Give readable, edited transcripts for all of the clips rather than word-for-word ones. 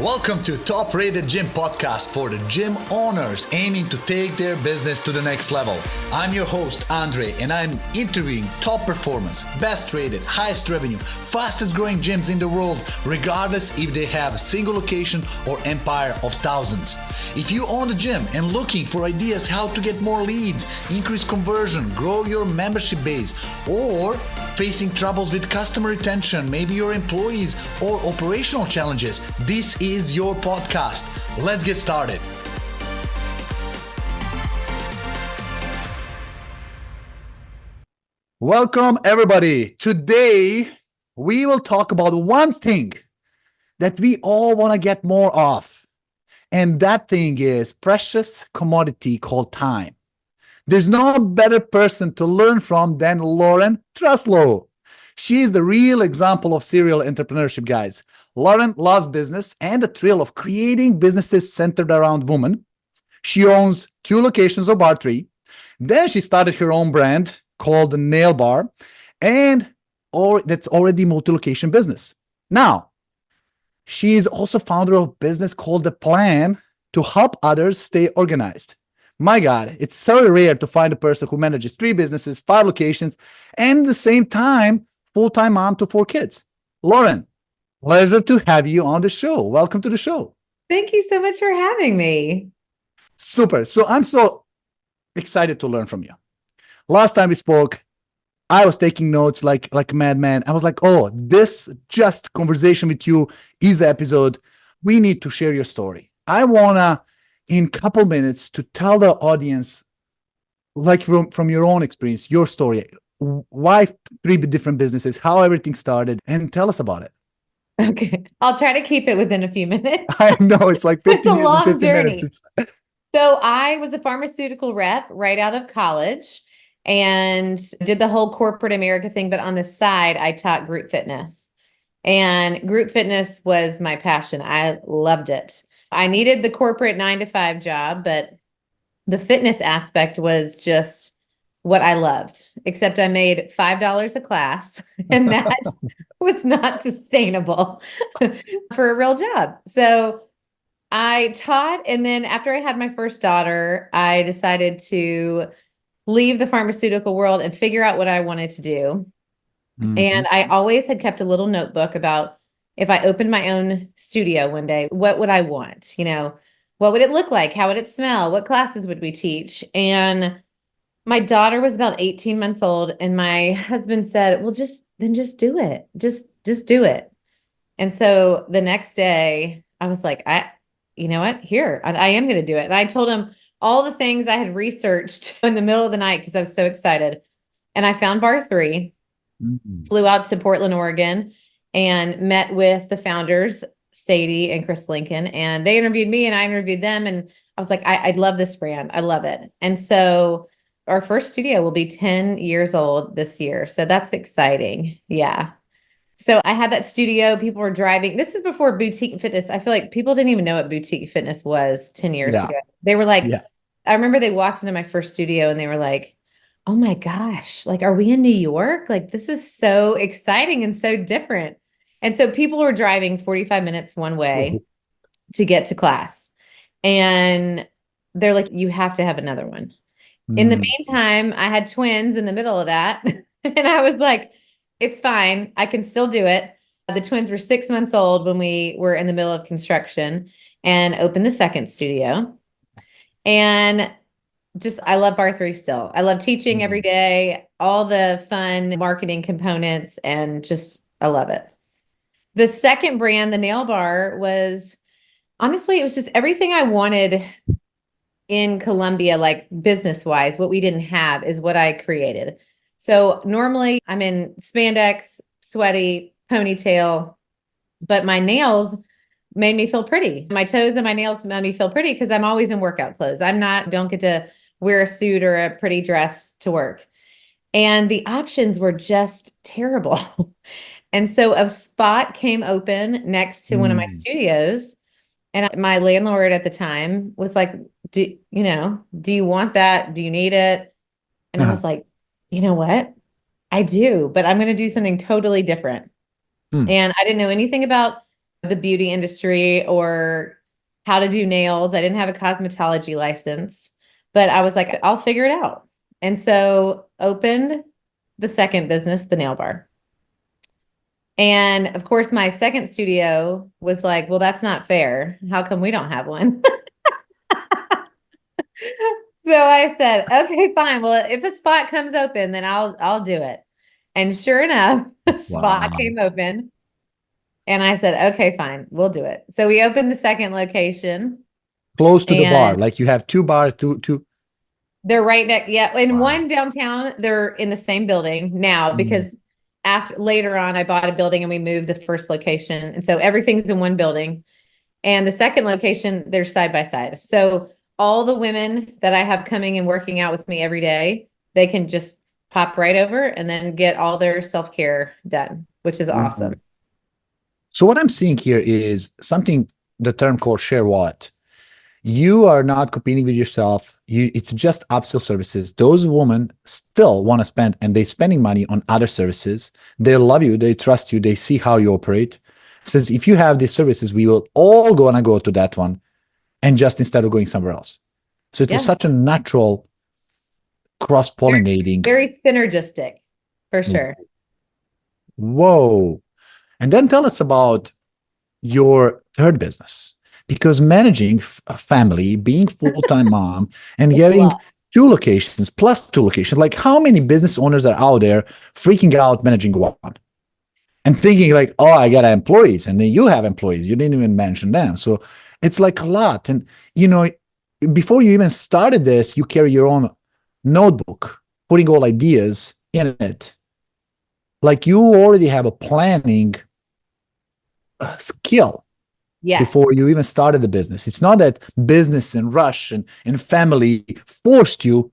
Welcome to Top Rated Gym Podcast for the gym owners aiming to take their business to the next level. I'm your host, Andre, and I'm interviewing top performance, best rated, highest revenue, fastest growing gyms in the world, regardless if they have a single location or empire of thousands. If you own a gym and looking for ideas how to get more leads, increase conversion, grow your membership base, or facing troubles with customer retention, maybe your employees, or operational challenges, this is your podcast. Let's get started. Welcome, everybody. Today, we will talk about one thing that we all want to get more of. And that thing is precious commodity called time. There's no better person to learn from than Lauren Truslow. She is the real example of serial entrepreneurship, guys. Lauren loves business and the thrill of creating businesses centered around women. She owns 2 locations of Bar 3. Then she started her own brand called the Nail Bar, and that's already multi-location business. Now, she is also founder of a business called The Plan to help others stay organized. My God, it's so rare to find a person who manages 3 businesses, 5 locations, and at the same time, full-time mom to 4 kids. Lauren, pleasure to have you on the show. Welcome to the show. Thank you so much for having me. Super. So I'm so excited to learn from you. Last time we spoke, I was taking notes like a madman. I was like, oh, this just conversation with you is the episode. We need to share your story. I want to, in a couple minutes, to tell the audience, like from your own experience, your story, why 3 different businesses, how everything started, and tell us about it. Okay. I'll try to keep it within a few minutes. I know it's like 15 It's a long 50 journey. minutes. So I was a pharmaceutical rep right out of college and did the whole corporate America thing. But on the side, I taught group fitness, and group fitness was my passion. I loved it. I needed the corporate 9-to-5 job, but the fitness aspect was just what I loved, except I made $5 a class, and that was not sustainable for a real job. So I taught, and then after I had my first daughter, I decided to leave the pharmaceutical world and figure out what I wanted to do. Mm-hmm. And I always had kept a little notebook about, if I opened my own studio one day, what would I want? What would it look like? How would it smell? What classes would we teach? And my daughter was about 18 months old, and my husband said, well, just do it. Just do it. And so the next day I was like, you know what? I am going to do it. And I told him all the things I had researched in the middle of the night because I was so excited. And I found Bar 3, flew out to Portland, Oregon, and met with the founders, Sadie and Chris Lincoln, and they interviewed me and I interviewed them. And I was like, I love this brand. I love it. And so our first studio will be 10 years old this year. So that's exciting. Yeah. So I had that studio. People were driving. This is before boutique fitness. I feel like people didn't even know what boutique fitness was 10 years ago. They were like, I remember they walked into my first studio and they were like, oh my gosh, like, are we in New York? Like, this is so exciting and so different. And so people were driving 45 minutes one way to get to class. And they're like, you have to have another one. In the meantime, I had twins in the middle of that. And I was like, it's fine. I can still do it. The twins were 6 months old when we were in the middle of construction and opened the second studio. And I love Bar 3 still. I love teaching every day, all the fun marketing components, and I love it. The second brand, the Nail Bar, was honestly, it was just everything I wanted in Colombia, like business-wise. What we didn't have is what I created. So normally I'm in spandex, sweaty, ponytail, but my nails made me feel pretty. My toes and my nails made me feel pretty because I'm always in workout clothes. Don't get to wear a suit or a pretty dress to work. And the options were just terrible. And so a spot came open next to one of my studios. And my landlord at the time was like, do you want that? Do you need it? And I was like, you know what? I do, but I'm going to do something totally different. And I didn't know anything about the beauty industry or how to do nails. I didn't have a cosmetology license, but I was like, I'll figure it out. And so opened the second business, the nail bar. And of course, my second studio was like, well, that's not fair. How come we don't have one? So I said, okay, fine. Well, if a spot comes open, then I'll do it. And sure enough, a spot Wow. came open. And I said, okay, fine, we'll do it. So we opened the second location Close to the bar. and Like you have two bars, two. they're right next. Yeah. And Wow. one downtown, they're in the same building now because after later on, I bought a building and we moved the first location. And so everything's in one building. And the second location, they're side by side. So all the women that I have coming and working out with me every day, they can just pop right over and then get all their self-care done, which is awesome. So what I'm seeing here is something, the term called share wallet. You are not competing with yourself. It's just upsell services. Those women still want to spend, and they're spending money on other services. They love you. They trust you. They see how you operate. Says, if you have these services, we will all gonna go to that one, and just instead of going somewhere else. So it was such a natural cross-pollinating. Very synergistic, for sure. Whoa. And then tell us about your third business. Because managing a family, being full-time mom, and having two locations plus two locations, like how many business owners are out there freaking out managing one and thinking like, oh, I got employees, and then you have employees. You didn't even mention them. So it's like a lot. And, before you even started this, you carry your own notebook, putting all ideas in it. Like you already have a planning skill. Yes. Before you even started the business. It's not that business and rush and family forced you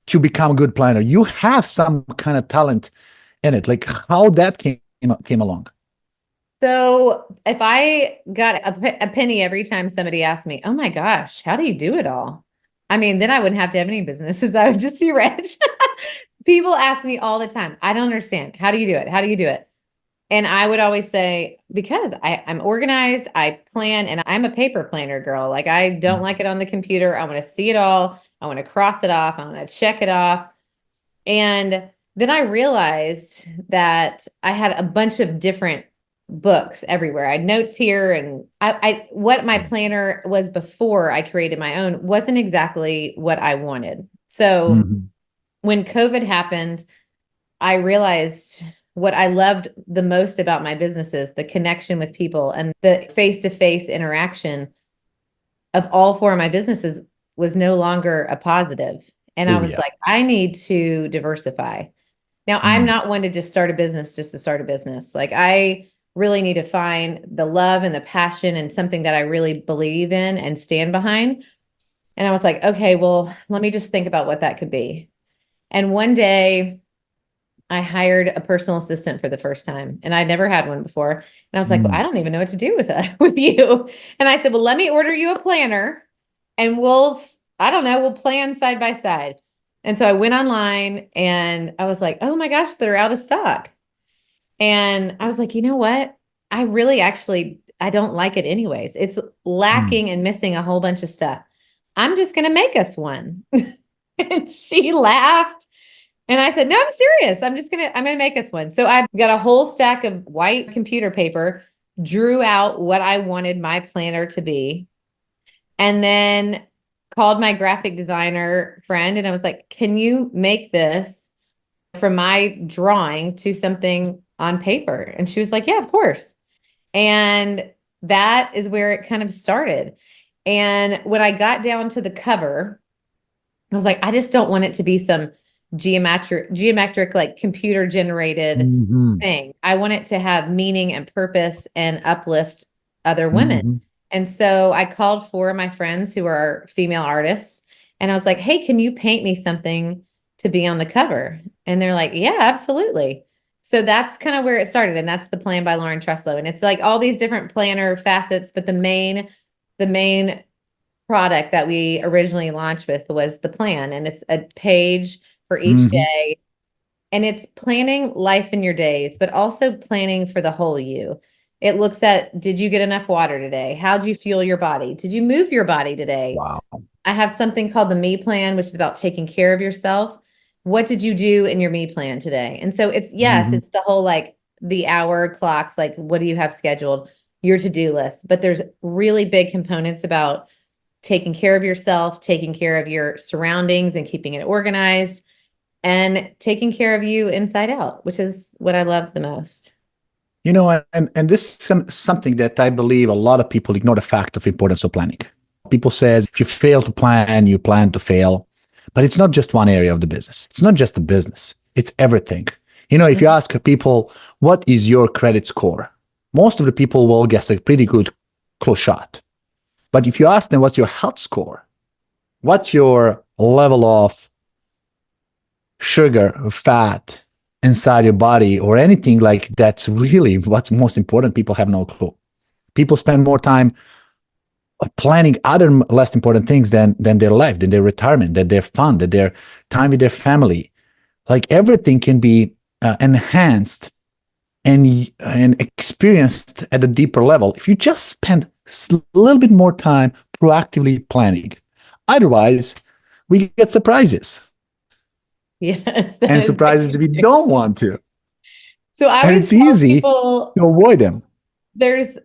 to become a good planner. You have some kind of talent in it. Like how that came along. So if I got a penny every time somebody asked me, oh my gosh, how do you do it all? I mean, then I wouldn't have to have any businesses. I would just be rich. People ask me all the time, I don't understand. How do you do it? How do you do it? And I would always say, because I'm organized, I plan, and I'm a paper planner girl. Like I don't like it on the computer. I want to see it all. I want to cross it off. I want to check it off. And then I realized that I had a bunch of different books everywhere. I had notes here, and what my planner was before I created my own wasn't exactly what I wanted. So when COVID happened, I realized what I loved the most about my businesses, the connection with people and the face-to-face interaction of all four of my businesses was no longer a positive. And I was like, I need to diversify. Now, I'm not one to just start a business just to start a business. Like I really need to find the love and the passion and something that I really believe in and stand behind. And I was like, okay, well, let me just think about what that could be. And one day I hired a personal assistant for the first time, and I'd never had one before. And I was like, well, I don't even know what to do with with you. And I said, well, let me order you a planner and we'll plan side by side. And so I went online and I was like, oh my gosh, they're out of stock. And I was like, you know what? I really I don't like it anyways. It's lacking and missing a whole bunch of stuff. I'm just going to make us one. And she laughed. And I said, no, I'm serious. I'm going to make us one. So I got a whole stack of white computer paper, drew out what I wanted my planner to be, and then called my graphic designer friend. And I was like, can you make this from my drawing to something on paper? And she was like, yeah, of course. And that is where it kind of started. And when I got down to the cover, I was like, I just don't want it to be some geometric, like computer generated thing. I want it to have meaning and purpose and uplift other women. And so I called four of my friends who are female artists, and I was like, hey, can you paint me something to be on the cover? And they're like, yeah, absolutely. So that's kind of where it started. And that's the Plan by Lauren Truslow. And it's like all these different planner facets, but the main product that we originally launched with was the plan. And it's a page for each day. And it's planning life in your days, but also planning for the whole you. It looks at, did you get enough water today? How'd you fuel your body? Did you move your body today? Wow. I have something called the me plan, which is about taking care of yourself. What did you do in your me plan today? And so it's, yes, Mhm. it's the whole like the hour clocks, like what do you have scheduled, your to-do list. But there's really big components about taking care of yourself, taking care of your surroundings and keeping it organized, and taking care of you inside out, which is what I love the most. And this is something that I believe a lot of people ignore the fact of importance of planning. People says if you fail to plan, you plan to fail. But it's not just one area of the business. It's not just the business. It's everything. If you ask people, what is your credit score? Most of the people will guess a pretty good close shot. But if you ask them, what's your health score? What's your level of sugar or fat inside your body or anything like that's really what's most important? People have no clue. People spend more time planning other less important things than their life, than their retirement, than their fun, than their time with their family. Like everything can be enhanced and experienced at a deeper level if you just spend a little bit more time proactively planning. Otherwise, we get surprises Yes, that and is surprises if very we true. don't want to. So I And always it's tell easy people to avoid them. there's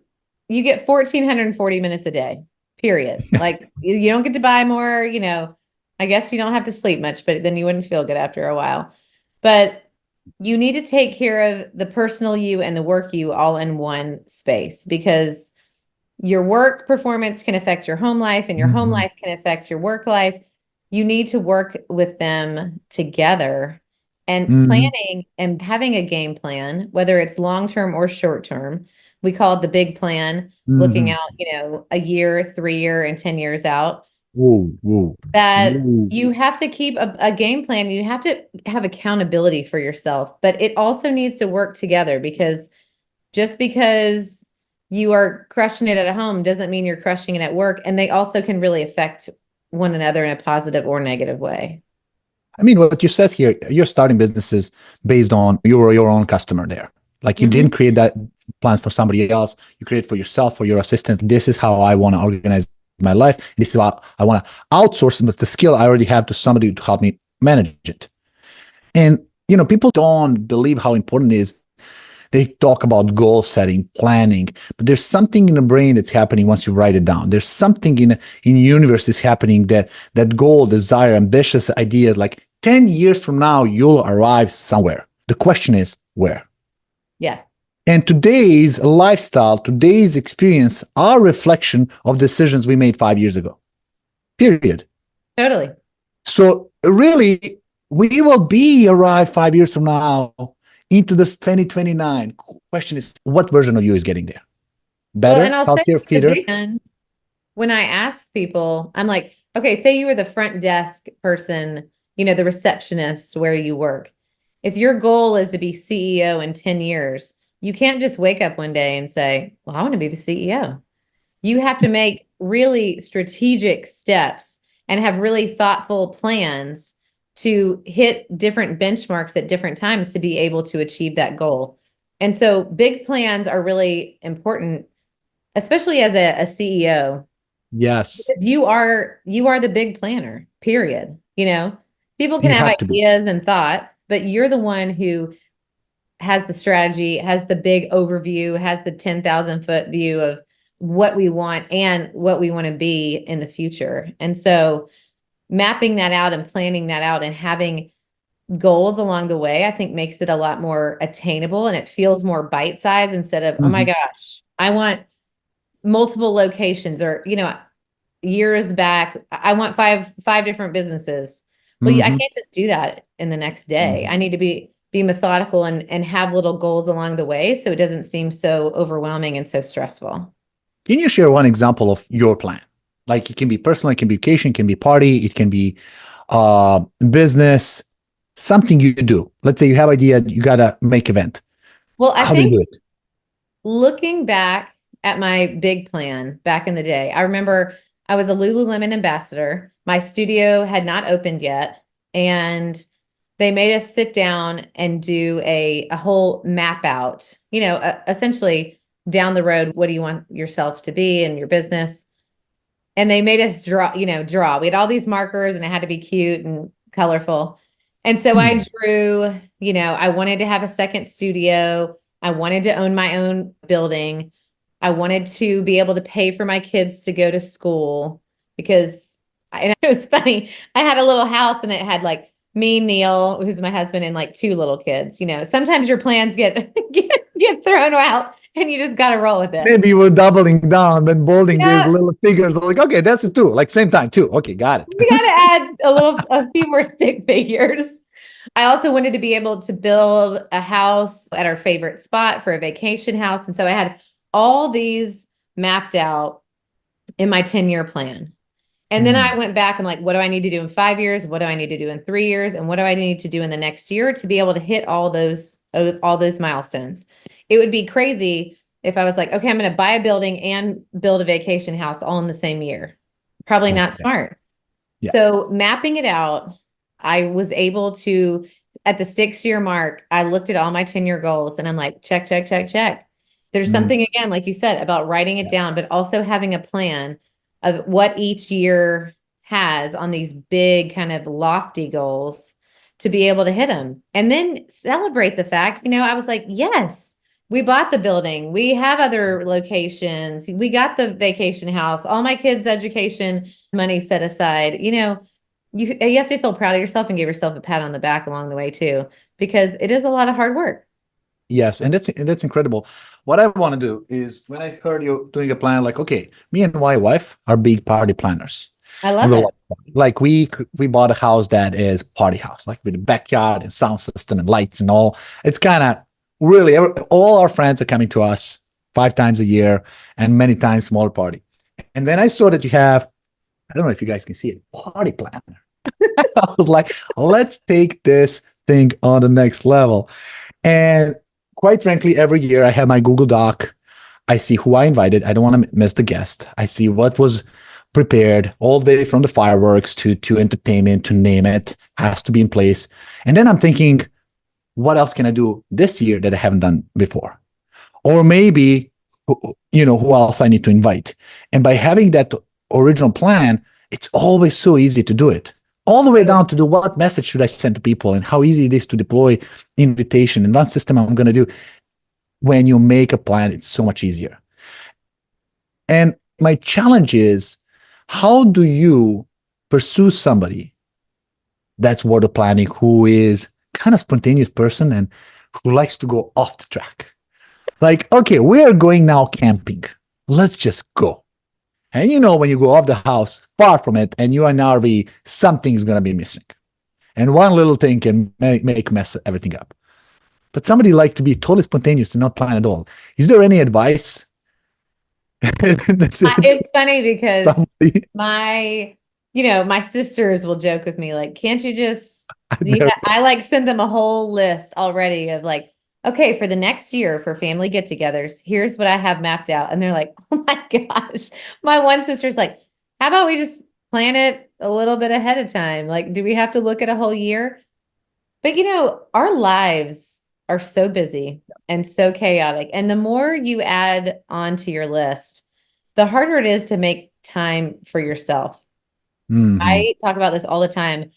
you get 1,440 minutes a day, period. Like you don't get to buy more, I guess you don't have to sleep much, but then you wouldn't feel good after a while. But you need to take care of the personal you and the work you all in one space, because your work performance can affect your home life and your home Mhm. life can affect your work life. You need to work with them together, and Mhm. planning and having a game plan, whether it's long-term or short-term. We call it the big plan, looking Mhm. out, a year, 3 year, and 10 years out, Whoa, whoa, that whoa. you have to keep a game plan. You have to have accountability for yourself, but it also needs to work together, because just because you are crushing it at home doesn't mean you're crushing it at work. And they also can really affect one another in a positive or negative way. I mean, what you says here, you're starting businesses based on your own customer there. Like you didn't Mhm. create that plans for somebody else. You create for yourself, for your assistant. This is how I want to organize my life. This is how I want to outsource the skill I already have to somebody to help me manage it. And people don't believe how important it is. They talk about goal setting, planning, but there's something in the brain that's happening once you write it down. There's something in universe is happening that goal, desire, ambitious ideas, like 10 years from now, you'll arrive somewhere. The question is where? Yes, And today's lifestyle, today's experience are a reflection of decisions we made 5 years ago. Period. totally. So really, we will be arrived 5 years from now into this 2029. Question is, what version of you is getting there? Well, and Better, I'll say healthier, at fitter? the end, when I ask people, I'm like, okay, say you were the front desk person, the receptionist where you work. If your goal is to be CEO in 10 years, you can't just wake up one day and say, well, I want to be the CEO. You have to make really strategic steps and have really thoughtful plans to hit different benchmarks at different times to be able to achieve that goal. And so big plans are really important, especially as a CEO, Yes, because you are the big planner, period. People can you have have to be. ideas and thoughts, but you're the one who has the strategy, has the big overview, has the 10,000-foot view of what we want and what we want to be in the future. And so mapping that out and planning that out and having goals along the way, I think makes it a lot more attainable, and it feels more bite-sized instead of, oh my Mhm. gosh, I want multiple locations, or, years back, I want five different businesses. Well, I Mhm. can't just do that in the next day. Mhm. I need to be methodical and have little goals along the way, so it doesn't seem so overwhelming and so stressful. Can you share one example of your plan? Like it can be personal, it can be vacation, it can be party, it can be business, something you do. Let's say you have idea, you gotta make event. Well, I How do you think do it? looking back at my big plan back in the day, I remember I was a Lululemon ambassador. My studio had not opened yet, and they made us sit down and do a whole map out, essentially down the road, what do you want yourself to be in your business? And they made us draw. We had all these markers and it had to be cute and colorful. And so I drew, I wanted to have a second studio. I wanted to own my own building. I wanted to be able to pay for my kids to go to school because and it was funny. I had a little house and it had like me, Neil, who's my husband, and like two little kids. Sometimes your plans get get thrown out and you just got to roll with it. Maybe you were doubling down and bolding these Yeah. little figures. Like, okay, that's the two. Like same time too. Okay, got it. We got to add a few more stick figures. I also wanted to be able to build a house at our favorite spot for a vacation house. And so I had all these mapped out in my 10-year plan. And then I went back and like, what do I need to do in 5 years? What do I need to do in 3 years? And what do I need to do in the next year to be able to hit all those milestones? It would be crazy if I was like, okay, I'm going to buy a building and build a vacation house all in the same year. Probably not smart. Yeah. So mapping it out, I was able to, at the 6-year mark, I looked at all my 10-year goals and I'm like, check, check, check, check. There's something, again, like you said, about writing it down, but also having a plan of what each year has on these big kind of lofty goals to be able to hit them. And then celebrate the fact, I was like, yes, we bought the building. We have other locations. We got the vacation house, all my kids' education money set aside. You have to feel proud of yourself and give yourself a pat on the back along the way too, because it is a lot of hard work. Yes, and that's incredible. What I want to do is when I heard you doing a plan, like, okay, me and my wife are big party planners. I love it. Like we bought a house that is party house, like with a backyard and sound system and lights and all. It's kind of really all our friends are coming to us 5 times a year and many times smaller party. And then I saw that you have, I don't know if you guys can see it, party planner. I was like, let's take this thing on the next level. And quite frankly, every year I have my Google Doc. I see who I invited. I don't want to miss the guest. I see what was prepared all the way from the fireworks to entertainment, to name it, has to be in place. And then I'm thinking, what else can I do this year that I haven't done before? Or maybe, who else I need to invite? And by having that original plan, it's always so easy to do it. All the way down to what message should I send to people and how easy it is to deploy invitation and what system I'm going to do. When you make a plan, it's so much easier. And my challenge is, how do you pursue somebody that's worth of planning, who is kind of spontaneous person and who likes to go off the track? Like, okay, we are going now camping. Let's just go. And when you go off the house, far from it, and you are in an RV, something's going to be missing. And one little thing can mess everything up. But somebody like to be totally spontaneous and not plan at all. Is there any advice? It's funny because my sisters will joke with me, like, can't you just, I like send them a whole list already of like, okay, for the next year for family get-togethers, here's what I have mapped out. And they're like, oh my gosh. My one sister's like, how about we just plan it a little bit ahead of time? Like, do we have to look at a whole year? But our lives are so busy and so chaotic. And the more you add onto your list, the harder it is to make time for yourself. I talk about this all the time.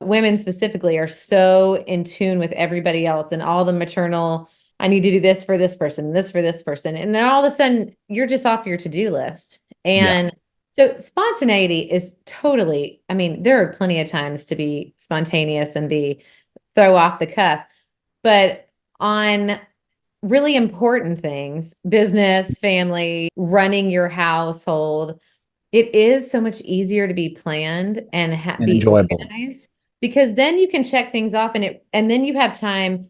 Women specifically are so in tune with everybody else and all the maternal, I need to do this for this person, this for this person. And then all of a sudden you're just off your to-do list. And so spontaneity is totally, there are plenty of times to be spontaneous and throw off the cuff, but on really important things, business, family, running your household, it is so much easier to be planned and be enjoyable. Organized. Because then you can check things off and then you have time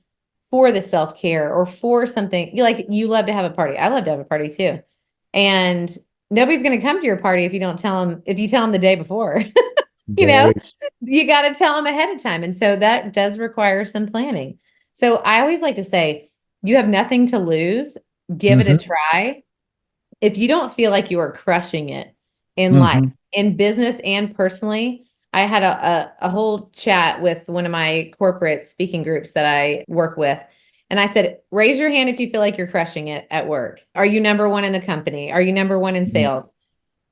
for the self-care or for something. You love to have a party. I love to have a party too. And nobody's going to come to your party if you tell them the day before. You got to tell them ahead of time. And so that does require some planning. So I always like to say, you have nothing to lose. Give it a try. If you don't feel like you are crushing it in life, in business and personally, I had a whole chat with one of my corporate speaking groups that I work with. And I said, raise your hand if you feel like you're crushing it at work. Are you number one in the company? Are you number one in sales?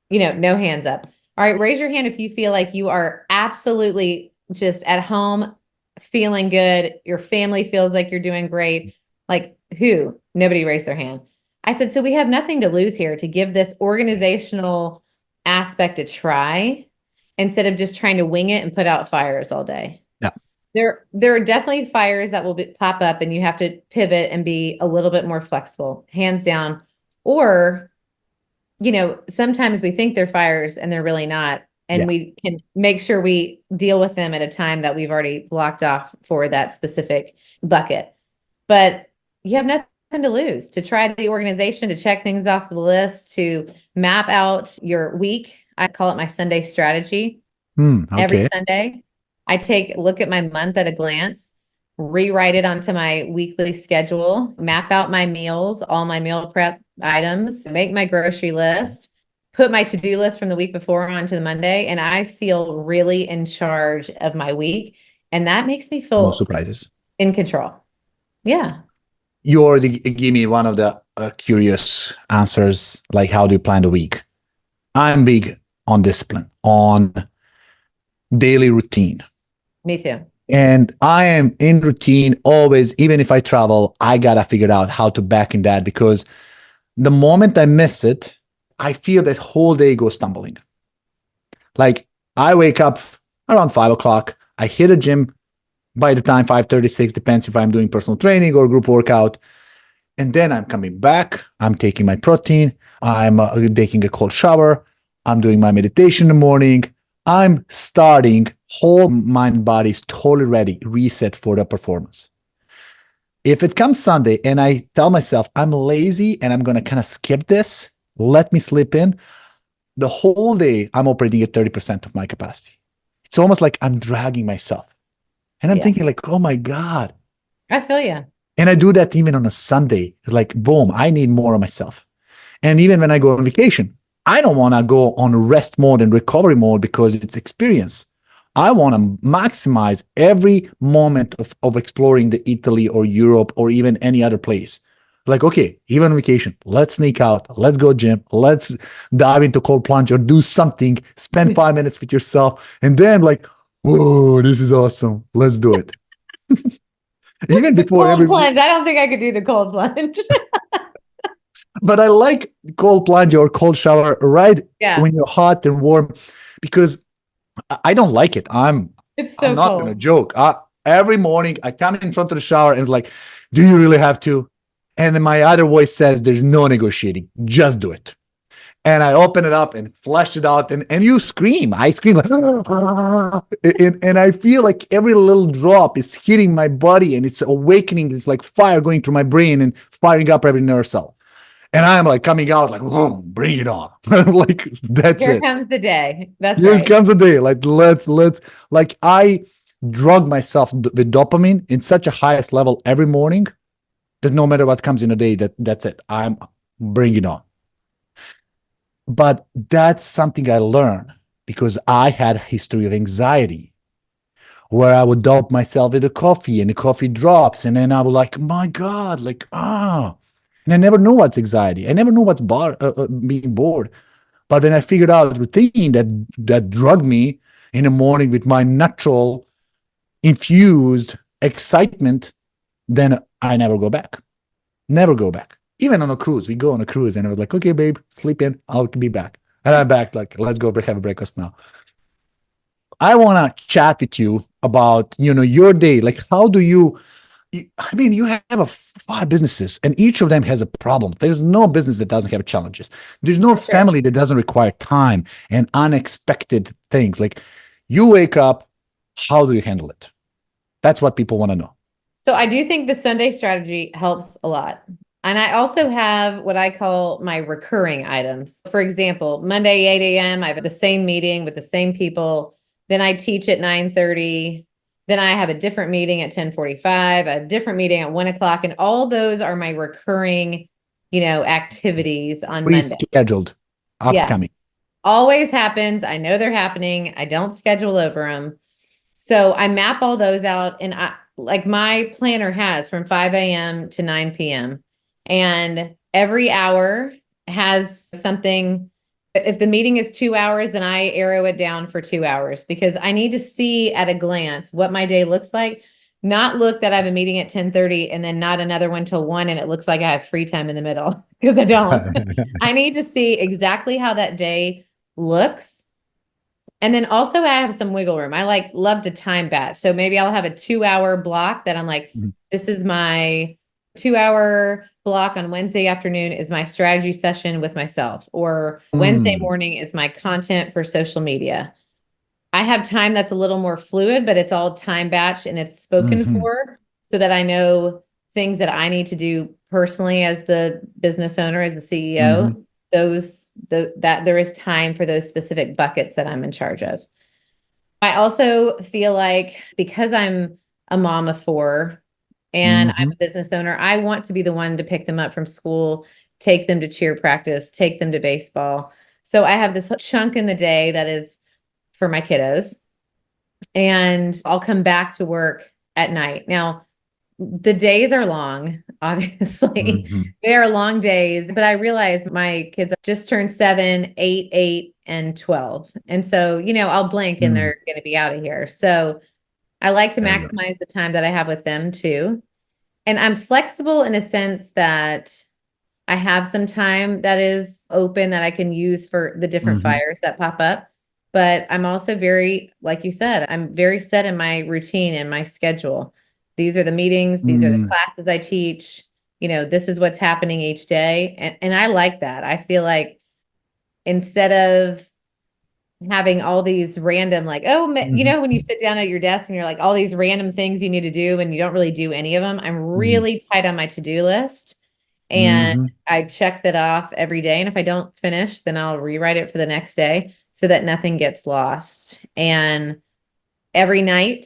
No hands up. All right, raise your hand if you feel like you are absolutely just at home, feeling good. Your family feels like you're doing great. Like who? Nobody raised their hand. I said, so we have nothing to lose here to give this organizational aspect a try instead of just trying to wing it and put out fires all day. Yeah. There are definitely fires that will pop up and you have to pivot and be a little bit more flexible, hands down. Or, sometimes we think they're fires and they're really not. And we can make sure we deal with them at a time that we've already blocked off for that specific bucket. But you have nothing to lose to try the organization, to check things off the list, to map out your week. I call it my Sunday strategy. Every Sunday, I take a look at my month at a glance, rewrite it onto my weekly schedule, map out my meals, all my meal prep items, make my grocery list, put my to-do list from the week before onto the Monday, and I feel really in charge of my week. And that makes me feel No surprises. In control. Yeah. You already give me one of the curious answers, like how do you plan the week? I'm big on discipline, on daily routine. Me too. And I am in routine always, even if I travel, I got to figure out how to back in that, because the moment I miss it, I feel that whole day goes stumbling. Like I wake up around 5 o'clock, I hit a gym by the time 5:36, depends if I'm doing personal training or group workout. And then I'm coming back, I'm taking my protein, I'm taking a cold shower, I'm doing my meditation in the morning. I'm starting, whole mind, body is totally ready, reset for the performance. If it comes Sunday and I tell myself I'm lazy and I'm going to kind of skip this, let me slip in, the whole day I'm operating at 30% of my capacity. It's almost like I'm dragging myself. And I'm thinking like, oh my God. I feel you. And I do that even on a Sunday. It's like, boom, I need more of myself. And even when I go on vacation, I don't want to go on rest mode and recovery mode because it's experience. I want to maximize every moment of exploring the Italy or Europe or even any other place. Like, okay, even on vacation, let's sneak out, let's go gym, let's dive into cold plunge or do something, spend 5 minutes with yourself. And then like, whoa, this is awesome. Let's do it. Even before cold plunge. I don't think I could do the cold plunge. But I like cold plunge or cold shower when you're hot and warm, because I don't like it. I'm not going to joke. Every morning I come in front of the shower and it's like, do you really have to? And then my other voice says, there's no negotiating. Just do it. And I open it up and flush it out. And you scream. I scream like, and I feel like every little drop is hitting my body and it's awakening. It's like fire going through my brain and firing up every nerve cell. And I'm like coming out like, oh, bring it on. Like, that's Here it. Here comes the day. That's Here right. comes the day. Like, let's, like I drug myself with dopamine in such a highest level every morning that no matter what comes in the day, that's it. I'm bring it on. But that's something I learned because I had a history of anxiety where I would dope myself with a coffee and the coffee drops. And then I would like, my God, like, And I never knew what's anxiety. I never knew what's being bored. But when I figured out a routine that drugged me in the morning with my natural infused excitement, then I never go back. Never go back. Even on a cruise, we go on a cruise and I was like, okay, babe, sleep in. I'll be back. And I'm back like, let's go have a breakfast now. I want to chat with you about, your day. Like, how do you have 5 businesses and each of them has a problem. There's no business that doesn't have challenges. There's no family that doesn't require time and unexpected things. Like you wake up, how do you handle it? That's what people want to know. So I do think the Sunday strategy helps a lot. And I also have what I call my recurring items. For example, Monday, 8 a.m., I have the same meeting with the same people. Then I teach at 9:30. Then I have a different meeting at 10:45, a different meeting at 1 o'clock. And all those are my recurring, activities on Monday. Pre-scheduled, upcoming. Yes. Always happens. I know they're happening. I don't schedule over them. So I map all those out. And like my planner has from 5 a.m. to 9 p.m. And every hour has something. If the meeting is 2 hours, then I arrow it down for 2 hours because I need to see at a glance what my day looks like. Not look that I have a meeting at 10:30 and then not another one till 1 and it looks like I have free time in the middle because I don't. I need to see exactly how that day looks. And then also I have some wiggle room. I like love to time batch. So maybe I'll have a 2 hour block that I'm like, this is my 2 hour block on Wednesday afternoon is my strategy session with myself, or Wednesday morning is my content for social media. I have time that's a little more fluid, but it's all time batched and it's spoken for so that I know things that I need to do personally as the business owner, as the CEO, that there is time for those specific buckets that I'm in charge of. I also feel like because I'm a mom of four and I'm a business owner, I want to be the one to pick them up from school, take them to cheer practice, take them to baseball. So I have this chunk in the day that is for my kiddos, and I'll come back to work at night. Now, the days are long, obviously. They are long days, but I realize my kids just turned 7, 8, 8, and 12. And so, I'll blink and they're going to be out of here. So I like to maximize the time that I have with them too. And I'm flexible in a sense that I have some time that is open that I can use for the different fires that pop up. But I'm also very, like you said, I'm very set in my routine and my schedule. These are the meetings, these are the classes I teach, this is what's happening each day. And I like that. I feel like instead of having all these random, like, when you sit down at your desk and you're like, all these random things you need to do and you don't really do any of them, I'm really tight on my to-do list. And I check that off every day. And if I don't finish, then I'll rewrite it for the next day so that nothing gets lost. And every night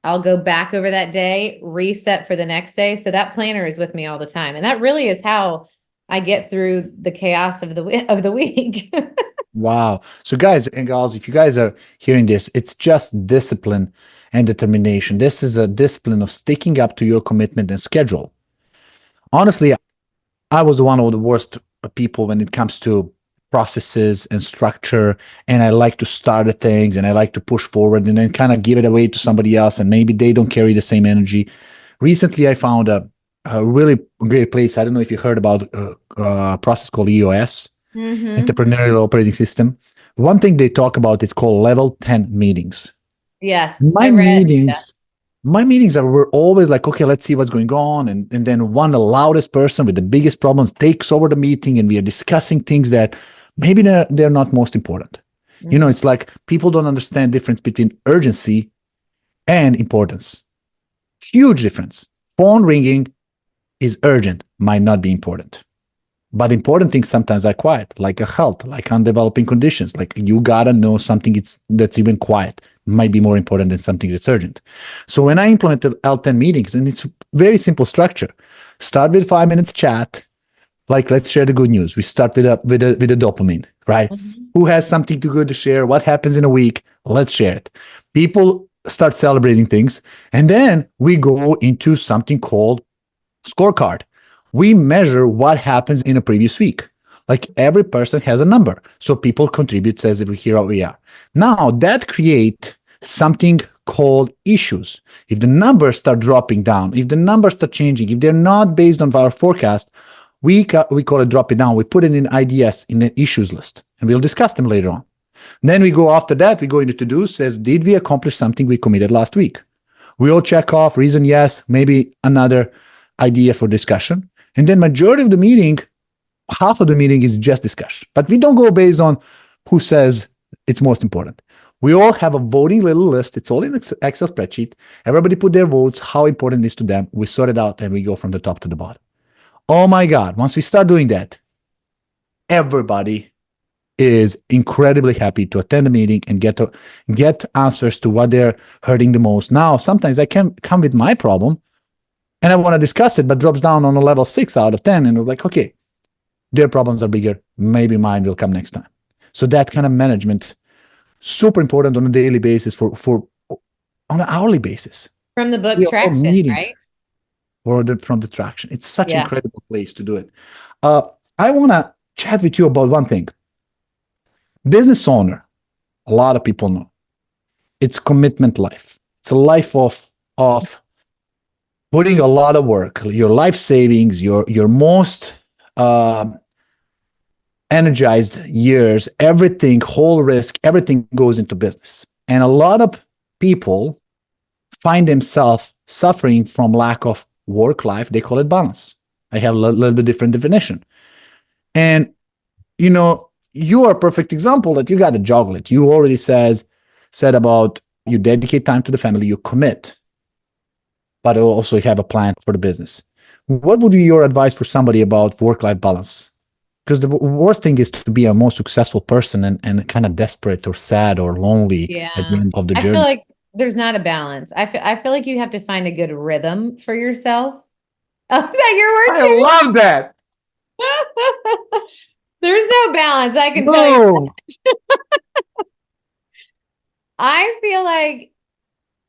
I'll go back over that day, reset for the next day. So that planner is with me all the time. And that really is how I get through the chaos of the week. Wow. So guys and gals, if you guys are hearing this, it's just discipline and determination. This is a discipline of sticking up to your commitment and schedule. Honestly, I was one of the worst people when it comes to processes and structure, and I like to start the things and I like to push forward and then kind of give it away to somebody else, and maybe they don't carry the same energy. Recently, I found a really great place. I don't know if you heard about a process called EOS, Entrepreneurial Operating System. One thing they talk about is called level 10 meetings. Yes. My meetings were always like, okay, let's see what's going on. And then the loudest person with the biggest problems takes over the meeting and we are discussing things that maybe they're not most important. It's like people don't understand the difference between urgency and importance. Huge difference. Phone ringing is urgent, might not be important. But important things sometimes are quiet, like a health, like on developing conditions. Like you gotta know something that's even quiet might be more important than something that's urgent. So when I implemented L10 meetings, and it's very simple structure, start with 5 minutes chat, like let's share the good news. We start with a dopamine, right? Who has something too good to share? What happens in a week? Let's share it. People start celebrating things, and then we go into something called scorecard. We measure what happens in a previous week. Like every person has a number. So people contribute, says if we here we are. Now that creates something called issues. If the numbers start dropping down, if the numbers start changing, if they're not based on our forecast, we call it drop it down. We put it in IDS, in an issues list, and we'll discuss them later on. Then we go after that, we go into to-do, says, did we accomplish something we committed last week? We all check off, reason yes, maybe another idea for discussion. And then majority of the meeting, half of the meeting is just discussion. But we don't go based on who says it's most important. We all have a voting little list. It's all in Excel spreadsheet. Everybody put their votes, how important it is to them. We sort it out and we go from the top to the bottom. Oh my God, once we start doing that, everybody is incredibly happy to attend the meeting and get answers to what they're hurting the most. Now, sometimes I can come with my problem and I want to discuss it, but drops down on a level 6 out of 10. And we're like, okay, their problems are bigger. Maybe mine will come next time. So that kind of management, super important on a daily basis on an hourly basis. From the book We are all Traction, needing right? from the traction. It's such an Yeah. incredible place to do it. I want to chat with you about one thing. Business owner, a lot of people know. It's commitment life. It's a life of putting a lot of work, your life savings, your most energized years, everything, whole risk, everything goes into business. And a lot of people find themselves suffering from lack of work life. They call it balance. I have a little bit different definition. And you are a perfect example that you got to juggle it. You already said about you dedicate time to the family, you commit, but also you have a plan for the business. What would be your advice for somebody about work-life balance? Because the worst thing is to be a more successful person and kind of desperate or sad or lonely at the Yeah. end of the I feel journey. like there's not a balance. I feel like you have to find a good rhythm for yourself. Oh, is that your word I too? love that. There's no balance, I can tell you. No. I feel like,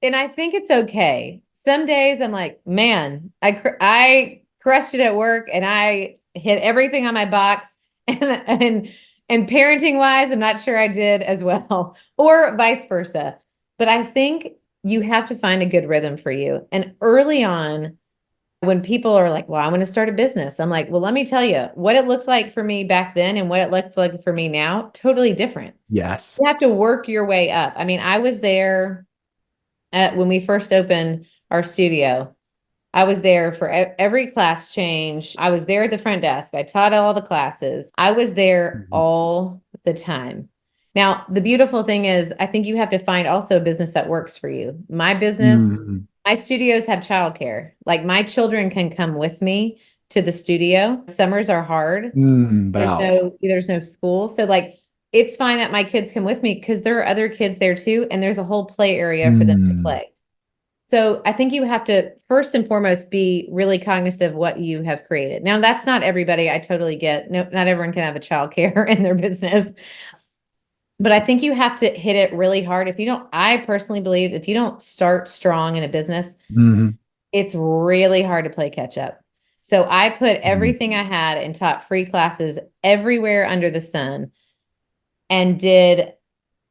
and I think it's okay. Some days I'm like, man, I crushed it at work and I hit everything on my box, and parenting wise, I'm not sure I did as well, or vice versa. But I think you have to find a good rhythm for you. And early on, when people are like, well, I want to start a business, I'm like, well, let me tell you what it looked like for me back then and what it looks like for me now, totally different. Yes. You have to work your way up. I mean, I was there when we first opened our studio. I was there for every class change. I was there at the front desk. I taught all the classes. I was there Mhm. all the time. Now, the beautiful thing is, I think you have to find also a business that works for you. My business, Mm, my studios have childcare. Like my children can come with me to the studio. Summers are hard. bravo. There's no school. So like it's fine that my kids come with me because there are other kids there too, and there's a whole play area for them to Mm, play. So I think you have to first and foremost be really cognizant of what you have created. Now that's not everybody. I totally get. No, not everyone can have a childcare in their business. But I think you have to hit it really hard. If you don't, I personally believe if you don't start strong in a business, mhm, it's really hard to play catch up. So I put mhm, everything I had and taught free classes everywhere under the sun and did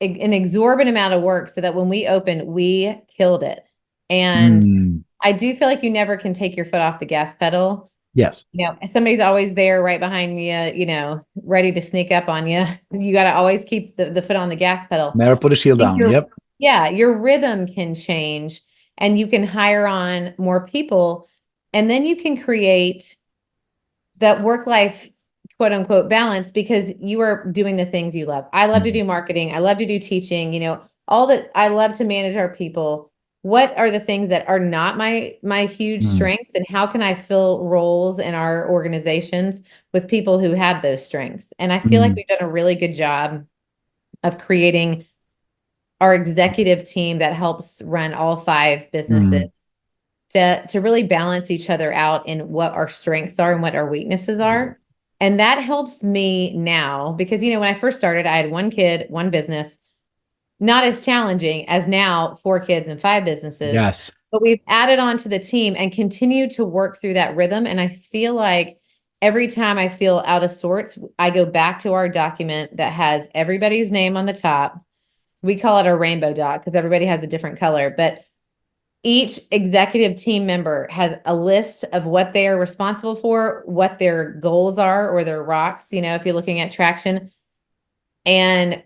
an exorbitant amount of work so that when we opened, we killed it. And mm. I do feel like you never can take your foot off the gas pedal. Yes. Somebody's always there right behind you, ready to sneak up on you. You got to always keep the foot on the gas pedal. Never put a shield Think down. Yep. your rhythm can change and you can hire on more people and then you can create that work life quote unquote balance because you are doing the things you love. I love to Mhm, do marketing. I love to do teaching, all that I love to manage our people. What are the things that are not my huge mm, strengths and how can I fill roles in our organizations with people who have those strengths? And I feel like mm, we've done a really good job of creating our executive team that helps run all five businesses mm. to really balance each other out in what our strengths are and what our weaknesses are. And that helps me now because, when I first started, I had one kid, one business, not as challenging as now, four kids and five businesses. Yes. But we've added on to the team and continue to work through that rhythm. And I feel like every time I feel out of sorts, I go back to our document that has everybody's name on the top. We call it a rainbow doc because everybody has a different color, but each executive team member has a list of what they are responsible for, what their goals are or their rocks, if you're looking at traction. And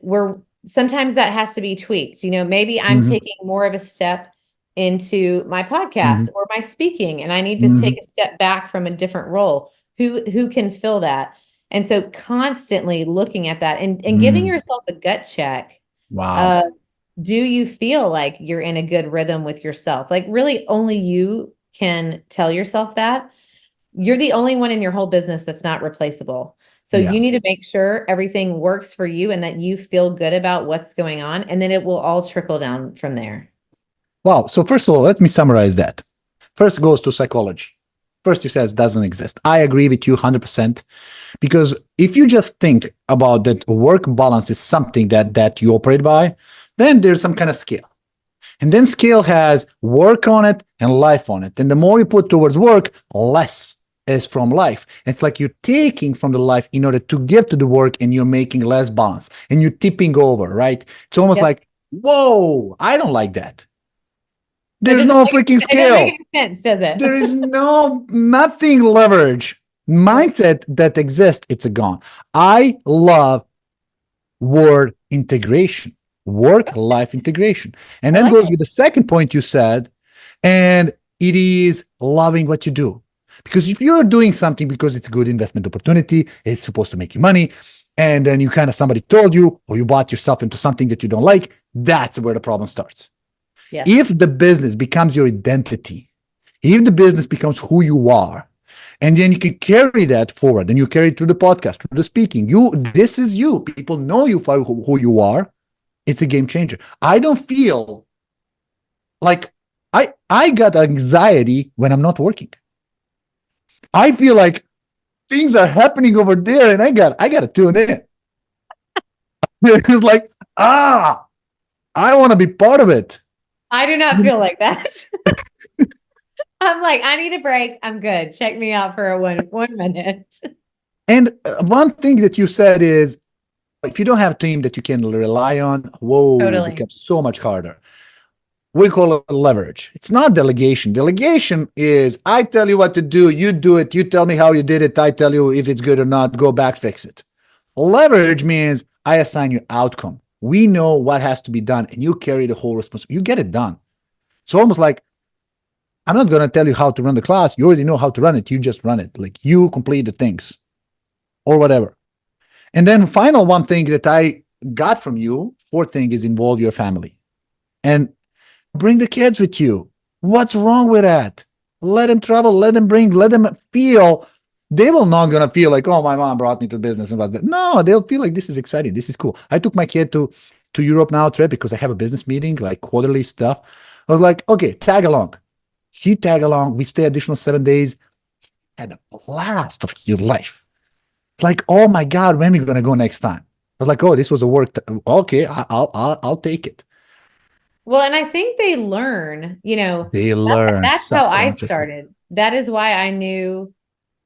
sometimes that has to be tweaked. Maybe I'm Mhm, taking more of a step into my podcast mhm, or my speaking, and I need to mhm, take a step back from a different role. Who can fill that? And so constantly looking at that and giving mm. yourself a gut check. Wow. Uh, do you feel like you're in a good rhythm with yourself? Like really only you can tell yourself that. You're the only one in your whole business that's not replaceable. So Yeah. you need to make sure everything works for you and that you feel good about what's going on. And then it will all trickle down from there. Wow. So first of all, let me summarize that. First goes to psychology. First, you says doesn't exist. I agree with you 100% because if you just think about that work balance is something that you operate by, then there's some kind of skill. And then scale has work on it and life on it. And the more you put towards work, less is from life. It's like you're taking from the life in order to give to the work, and you're making less balance and you're tipping over, right? It's almost Yep. like, whoa, I don't like that. That There's doesn't no make, freaking it doesn't make scale. any sense, does it? There is nothing leverage. Mindset that exists, it's a gone. I love word integration, work-life integration. And I then like goes it. with the second point you said, and it is loving what you do. Because if you're doing something because it's a good investment opportunity, it's supposed to make you money, and then you kind of somebody told you, or you bought yourself into something that you don't like, that's where the problem starts. Yes. If the business becomes your identity, if the business becomes who you are, and then you can carry that forward, and you carry it through the podcast, through the speaking, this is you. People know you for who you are. It's a game changer. I don't feel like I got anxiety when I'm not working. I feel like things are happening over there, and I got to tune in. It's like, I want to be part of it. I do not feel like that. I'm like, I need a break. I'm good. Check me out for a one minute. And one thing that you said is, if you don't have a team that you can rely on, whoa, Totally. it becomes so much harder. We call it leverage. It's not delegation. Delegation is, I tell you what to do, you do it, you tell me how you did it, I tell you if it's good or not, go back, fix it. Leverage means I assign you outcome. We know what has to be done, and you carry the whole responsibility. You get it done. It's almost like, I'm not going to tell you how to run the class. You already know how to run it. You just run it. Like, you complete the things or whatever. And then final one thing that I got from you, fourth thing, is involve your family and bring the kids with you. What's wrong with that? Let them travel, let them feel. They will not gonna feel like, oh, my mom brought me to business and what's that. No, they'll feel like this is exciting. This is cool. I took my kid to Europe now trip because I have a business meeting, like quarterly stuff. I was like, okay, tag along. He tag along. We stay additional 7 days. Had a blast of his life. Like, oh my God, when are we gonna go next time? I was like, oh, this was a work. Okay, I'll take it. Well, and I think they learn, They learn that's how I subconsciously. started. That is why I knew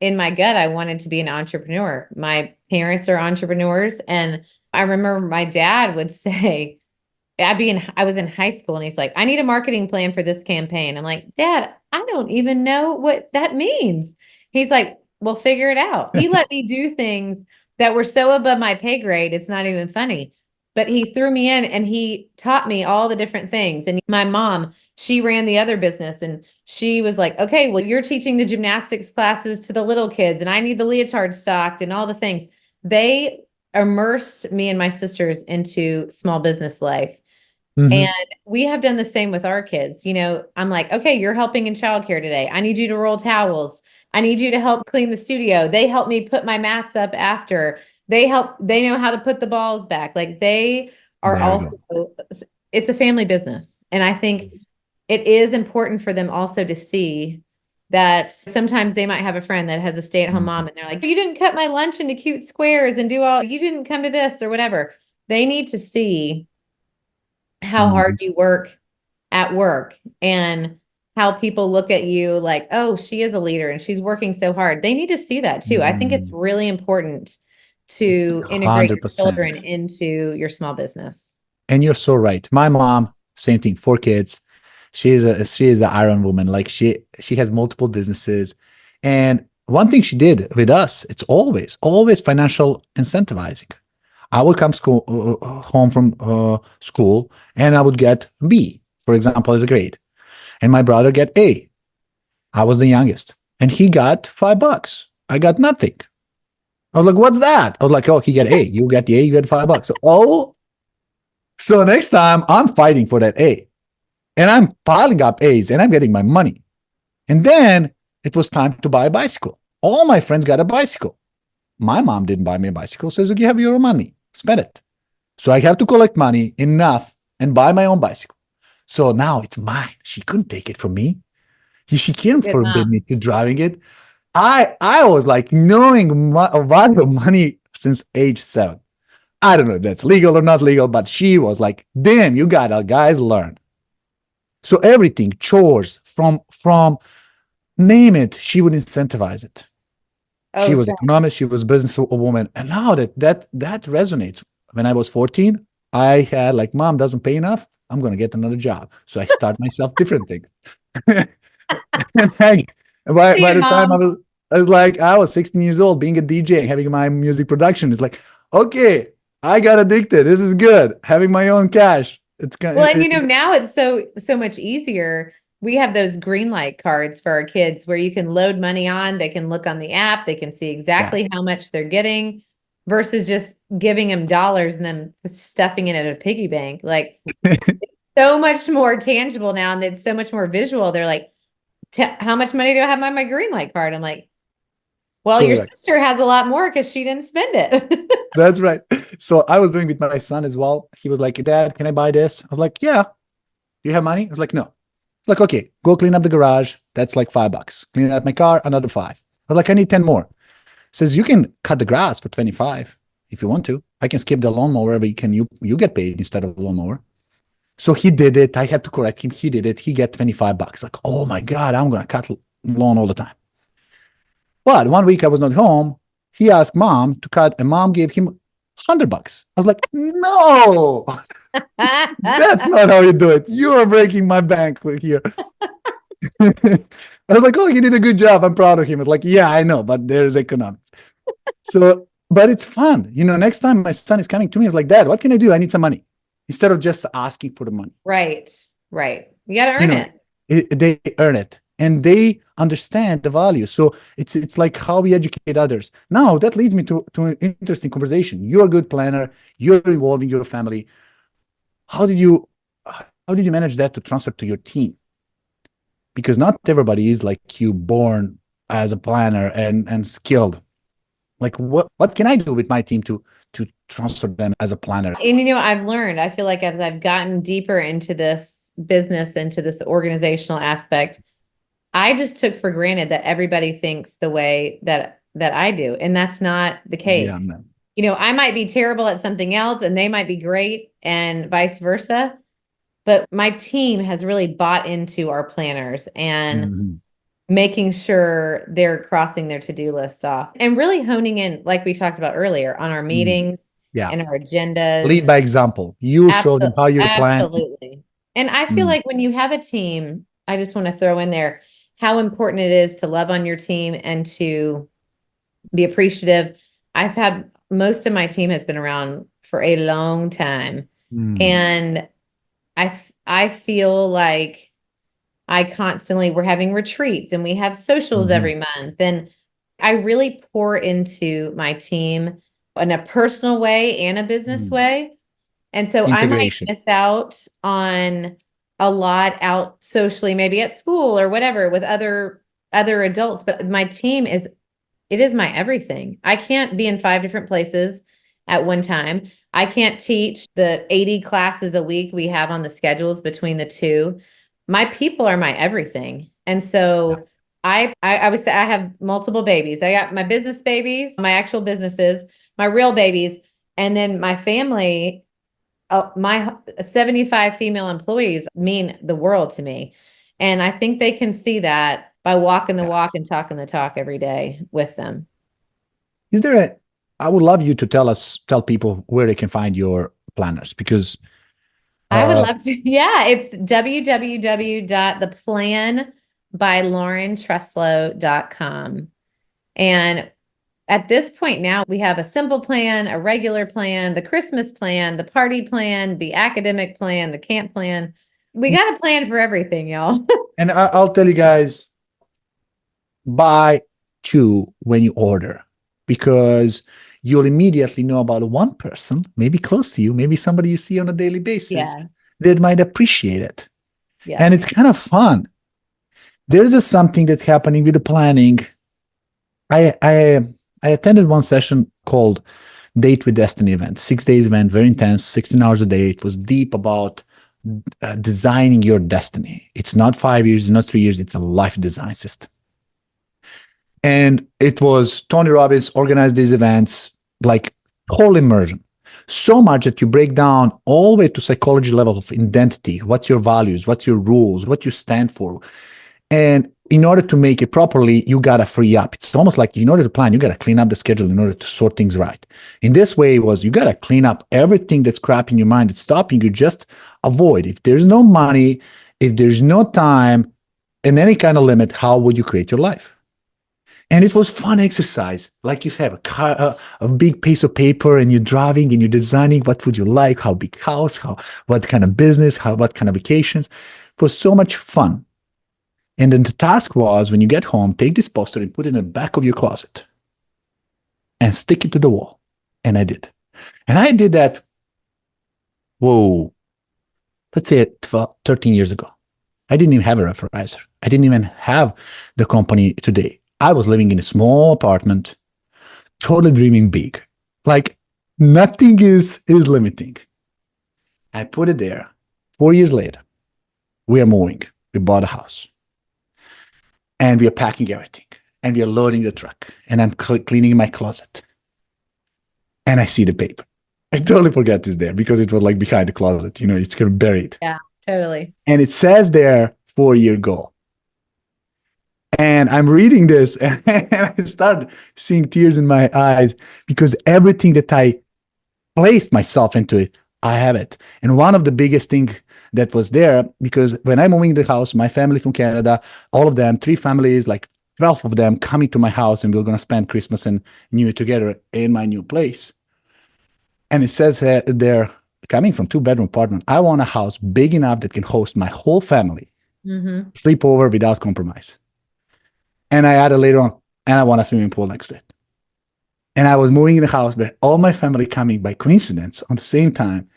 in my gut I wanted to be an entrepreneur. My parents are entrepreneurs, and I remember my dad would say, I was in high school, and he's like, I need a marketing plan for this campaign. I'm like, Dad, I don't even know what that means. He's like, well, figure it out. He let me do things that were so above my pay grade, it's not even funny. But he threw me in and he taught me all the different things. And my mom, she ran the other business, and she was like, okay, well, you're teaching the gymnastics classes to the little kids, and I need the leotard stocked and all the things. They immersed me and my sisters into small business life. Mm-hmm. And we have done the same with our kids. I'm like, okay, you're helping in childcare today. I need you to roll towels. I need you to help clean the studio. They help me put my mats up after. They know how to put the balls back. Like, they are There we also, go. it's a family business. And I think it is important for them also to see that sometimes they might have a friend that has a stay-at-home mom, and they're like, you didn't cut my lunch into cute squares and you didn't come to this or whatever. They need to see how hard you work at work, and how people look at you like, oh, she is a leader and she's working so hard. They need to see that too. I think it's really important to integrate your 100%. children into your small business. And you're so right. My mom, same thing, 4 kids. She is an Iron Woman. Like, she has multiple businesses. And one thing she did with us, it's always financial incentivizing. I would come home from school, and I would get B, for example, as a grade. And my brother get A. I was the youngest, and he got $5. I got nothing. I was like, what's that? I was like, oh, he got A. You got the A, you get $5. So next time I'm fighting for that A, and I'm piling up A's, and I'm getting my money. And then it was time to buy a bicycle. All my friends got a bicycle. My mom didn't buy me a bicycle. Says, you have your own money, spend it. So I have to collect money enough and buy my own bicycle. So now it's mine. She couldn't take it from me. She can't forbid me to driving it. I was like knowing value of money since age 7. I don't know if that's legal or not legal, but she was like, damn, you gotta guys learn. So everything, chores, from name it, she would incentivize it. She Oh, was so economist, she was business woman. And now that resonates. When I was 14, I had like, mom doesn't pay enough. I'm gonna get another job. So I start myself different things. And see by you, the time mom. I was 16 years old, being a DJ and having my music production. It's like, okay, I got addicted. This is good. Having my own cash. It's Well, kind and of, now it's so much easier. We have those green light cards for our kids where you can load money on, they can look on the app, they can see yeah. exactly how much they're getting versus just giving them dollars and then stuffing it at a piggy bank. Like so much more tangible now and it's so much more visual. They're like, how much money do I have on my green light card? I'm like, well, your Correct. sister has a lot more because she didn't spend it. That's right. So I was doing with my son as well. He was like, Dad, can I buy this? I was like, yeah. Do you have money? I was like, no. It's like, okay, go clean up the garage. That's like $5. Clean out my car, another five. I was like, I need 10 more. Says you can cut the grass for 25 if you want to. I can skip the lawnmower, but you get paid instead of a lawnmower. So he did it. I had to correct him. He did it. He get $25. Like, oh my God, I'm gonna cut lawn all the time. But one week I was not home. He asked mom to cut, and mom gave him $100. I was like, no, that's not how you do it. You are breaking my bank here. I was like, oh, you did a good job. I'm proud of him. It's like, yeah, I know, but there's economics. So, but it's fun. Next time my son is coming to me, he's like, Dad, what can I do? I need some money. Instead of just asking for the money. Right, right. You got to You earn know, it. they earn it and they understand the value. So it's like how we educate others. Now that leads me to an interesting conversation. You're a good planner. You're involving your family. How did you manage that to transfer to your team? Because not everybody is like you, born as a planner and skilled. Like what can I do with my team to transfer them as a planner? And I've learned, I feel like as I've gotten deeper into this business, into this organizational aspect, I just took for granted that everybody thinks the way that I do. And that's not the case. Yeah, man. I might be terrible at something else and they might be great and vice versa. But my team has really bought into our planners and Mhm. making sure they're crossing their to-do list off and really honing in, like we talked about earlier, on our Mm. meetings Yeah. and our Lead agendas. by example. You show them Absolutely. how you plan. Absolutely. And I feel Mm. like when you have a team, I just want to throw in there how important it is to love on your team and to be appreciative. I've had most of my team has been around for a long time. Mm. And I feel like we're having retreats and we have socials Mhm. every month. And I really pour into my team in a personal way and a business Mm. way. And so I might Integration. miss out on a lot out socially, maybe at school or whatever with other adults, but my team it is my everything. I can't be in 5 different places at one time. I can't teach the 80 classes a week we have on the schedules between the two. My people are my everything. And Yeah. so I would say I have multiple babies. I got my business babies, my actual businesses, my real babies, and then my family. My 75 female employees mean the world to me. And I think they can see that by walking the walk Yes. and talking the talk every day with them. Is there a I would love you to tell people where they can find your planners because I would uh love to. Yeah, it's www.theplanbylaurentruslow.com. And at this point now, we have a simple plan, a regular plan, the Christmas plan, the party plan, the academic plan, the camp plan. We got a plan for everything, y'all. and I'll tell you guys, buy two when you order because you'll immediately know about one person, maybe close to you, maybe somebody you see on a daily basis Yeah. that might appreciate it. And Yes. it's kind of fun. There's something that's happening with the planning. I attended one session called Date with Destiny event, 6 days event, very intense, 16 hours a day. It was deep about designing your destiny. It's not 5 years, it's not 3 years, it's a life design system. And it was Tony Robbins organized these events, like whole immersion. So much that you break down all the way to psychology level of identity. What's your values? What's your rules? What you stand for? And in order to make it properly, you got to free up. It's almost like in order to plan, you got to clean up the schedule in order to sort things right. In this way, it was you got to clean up everything that's crap in your mind that's stopping you. Just avoid. If there's no money, if there's no time, and any kind of limit, how would you create your life? And it was fun exercise. Like you said, a big piece of paper, and you're driving and you're designing what would you like, how big house, what kind of business, what kind of vacations. It was so much fun. And then the task was, when you get home, take this poster and put it in the back of your closet and stick it to the wall. And I did. And I did that, let's say 12, 13 years ago. I didn't even have a Referrizer. I didn't even have the company today. I was living in a small apartment, totally dreaming big. Like nothing is limiting. I put it there. 4 years later, we are moving. We bought a house. And we are packing everything. And we are loading the truck. And I'm cleaning my closet. And I see the paper. I totally forgot it's there because it was like behind the closet. It's kind of buried. Yeah, totally. And it says there 4-year goal. And I'm reading this and I started seeing tears in my eyes because everything that I placed myself into it, I have it. And one of the biggest things that was there, because when I'm moving the house, my family from Canada, all of them, 3 families, like 12 of them coming to my house, and we're going to spend Christmas and New Year together in my new place. And it says they're coming from 2-bedroom apartment. I want a house big enough that can host my whole family, sleep over without compromise. And I added later on, and I want a swimming pool next to it. And I was moving in the house where all my family coming by coincidence on the same time.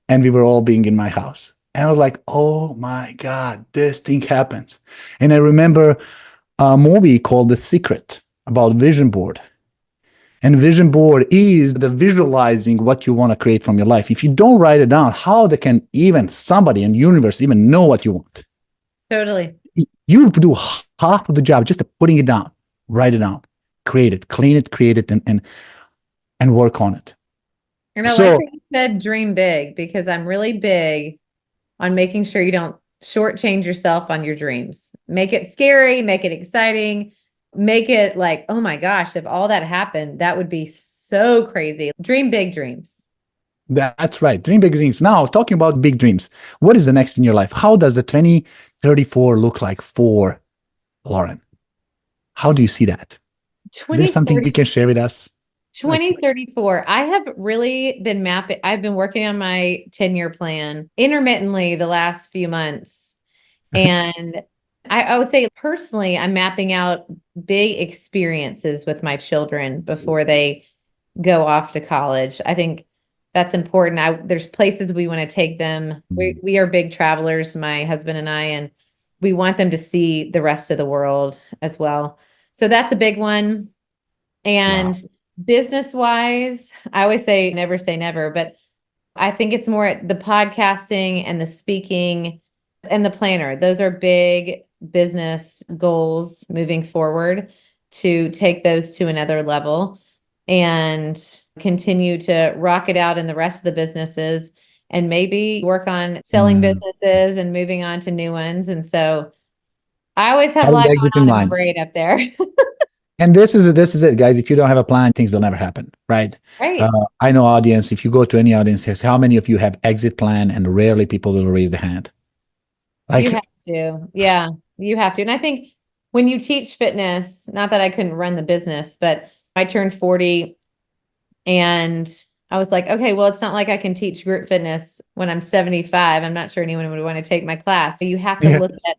And we were all being in my house. And I was like, oh my God, this thing happens. And I remember a movie called The Secret about vision board. And vision board is the visualizing what you want to create from your life. If you don't write it down, how can even somebody in the universe even know what you want? Totally. You do half of the job just putting it down, write it down, create it, clean it, create it, and work on it. And I like that you said dream big, because I'm really big on making sure you don't shortchange yourself on your dreams. Make it scary, make it exciting, make it like, oh my gosh, if all that happened, that would be so crazy. Dream big dreams. That's right. Dream big dreams. Now, talking about big dreams, what is the next in your life? How does the 2034 look like for Lauren? How do you see that? Is there something you can share with us? 2034. I have really been mapping. I've been working on my 10-year plan intermittently the last few months. And I would say personally, I'm mapping out big experiences with my children before they go off to college. I think that's important. There's places we want to take them. We are big travelers, my husband and I, and we want them to see the rest of the world as well. So that's a big one. And business-wise, I always say never, but I think it's more the podcasting and the speaking and the planner. Those are big business goals moving forward, to take those to another level and continue to rock it out in the rest of the businesses, and maybe work on selling businesses and moving on to new ones. And so I always have a lot going on in my brain up there. And this is it, guys. If you don't have a plan, things will never happen, right? Right. I know audience, if you go to any audience, how many of you have exit plan? And rarely people will raise the hand. You have to. Yeah, you have to. And I think when you teach fitness, not that I couldn't run the business, but I turned 40 and I was like, okay, well, it's not like I can teach group fitness when I'm 75. I'm not sure anyone would want to take my class. So you have to look at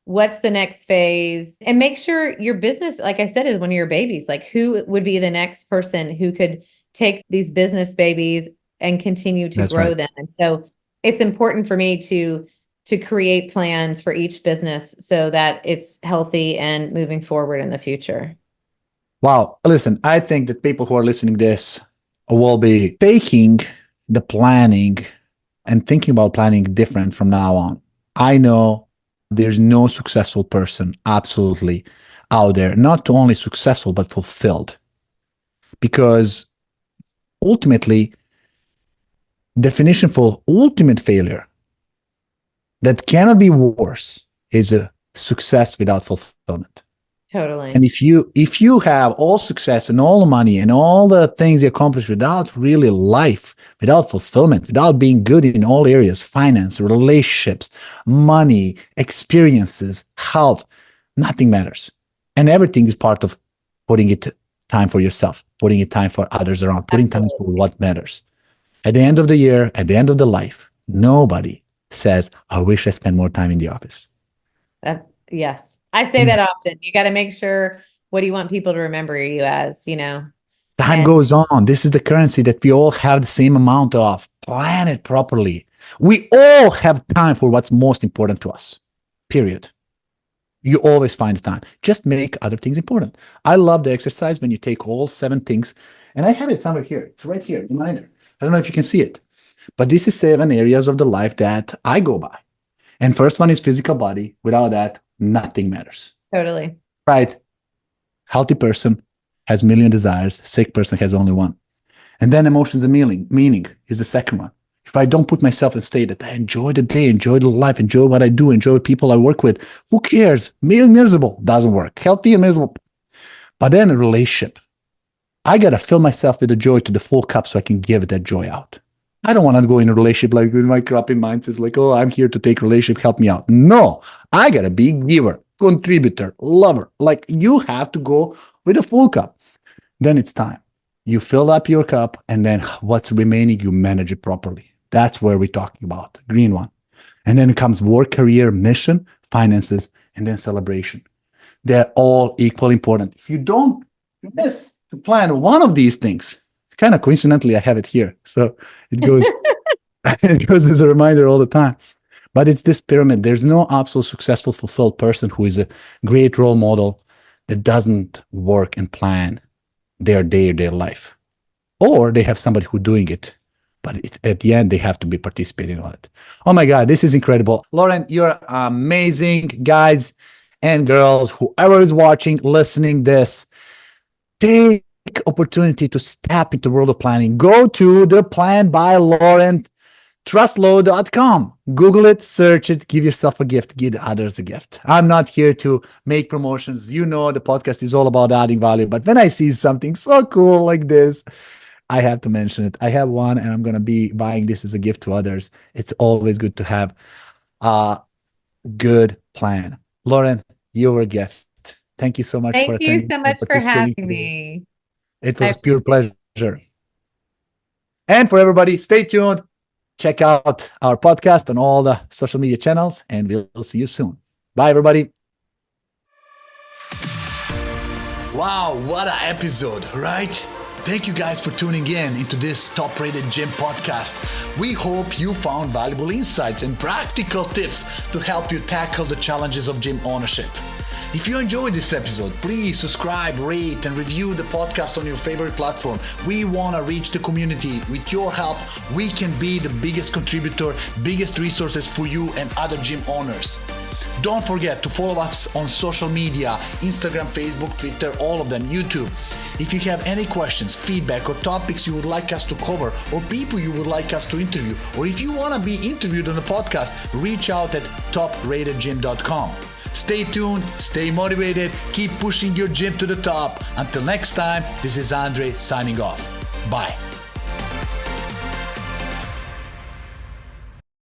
what's the next phase and make sure your business, like I said, is one of your babies. Like, who would be the next person who could take these business babies and continue to grow them? And so it's important for me to create plans for each business so that it's healthy and moving forward in the future. Wow. Listen, I think that people who are listening to this will be taking the planning and thinking about planning different from now on. I know there's no successful person absolutely out there, not only successful, but fulfilled. Because ultimately, definition for ultimate failure that cannot be worse is a success without fulfillment. Totally. And if you have all success and all the money and all the things you accomplish without really life, without fulfillment, without being good in all areas, finance, relationships, money, experiences, health, nothing matters. And everything is part of putting it time for yourself, putting it time for others around, putting time for what matters. At the end of the year, at the end of the life, nobody says, I wish I spent more time in the office. Yes. I say that often. You got to make sure, what do you want people to remember you as, Time goes on. This is the currency that we all have the same amount of. Plan it properly. We all have time for what's most important to us, period. You always find the time. Just make other things important. I love the exercise when you take all 7 things, and I have it somewhere here. It's right here, reminder. I don't know if you can see it, but this is 7 areas of the life that I go by. And first one is physical body. Without that, nothing matters. Totally. Right? Healthy person has a million desires. Sick person has only one. And then emotions and meaning is the second one. If I don't put myself in a state that I enjoy the day, enjoy the life, enjoy what I do, enjoy people I work with, who cares? Miserable doesn't work. Healthy and miserable. But then a relationship. I got to fill myself with the joy to the full cup so I can give that joy out. I don't want to go in a relationship like with my crappy mindset, like, oh, I'm here to take relationship, help me out. No, I got to be giver, contributor, lover. Like, you have to go with a full cup. Then it's time. You fill up your cup, and then what's remaining, you manage it properly. That's where we're talking about, green one. And then it comes work, career, mission, finances, and then celebration. They're all equally important. If you don't miss to plan one of these things, kind of coincidentally, I have it here. So it goes, it goes as a reminder all the time. But it's this pyramid. There's no absolute successful, fulfilled person who is a great role model that doesn't work and plan their day or their life. Or they have somebody who's doing it, but at the end, they have to be participating on it. Oh my God, this is incredible. Lauren, you're amazing. Guys and girls, whoever is watching, listening this, take opportunity to step into the world of planning. Go to the Plan by Lauren Truslow.com. Google it, search it, give yourself a gift, give others a gift. I'm not here to make promotions. You know, the podcast is all about adding value. But when I see something so cool like this, I have to mention it. I have one, and I'm going to be buying this as a gift to others. It's always good to have a good plan. Lauren, you're a gift. Thank you so much for attending. Thank you so much for having me. It was pure pleasure. And for everybody, stay tuned. Check out our podcast on all the social media channels, and we'll see you soon. Bye, everybody. Wow, what an episode, right? Thank you guys for tuning in into this top-rated gym podcast. We hope you found valuable insights and practical tips to help you tackle the challenges of gym ownership. If you enjoyed this episode, please subscribe, rate, and review the podcast on your favorite platform. We want to reach the community. With your help, we can be the biggest contributor, biggest resources for you and other gym owners. Don't forget to follow us on social media, Instagram, Facebook, Twitter, all of them, YouTube. If you have any questions, feedback, or topics you would like us to cover, or people you would like us to interview, or if you want to be interviewed on the podcast, reach out at topratedgym.com. Stay tuned, stay motivated, keep pushing your gym to the top. Until next time, this is Andre signing off. Bye.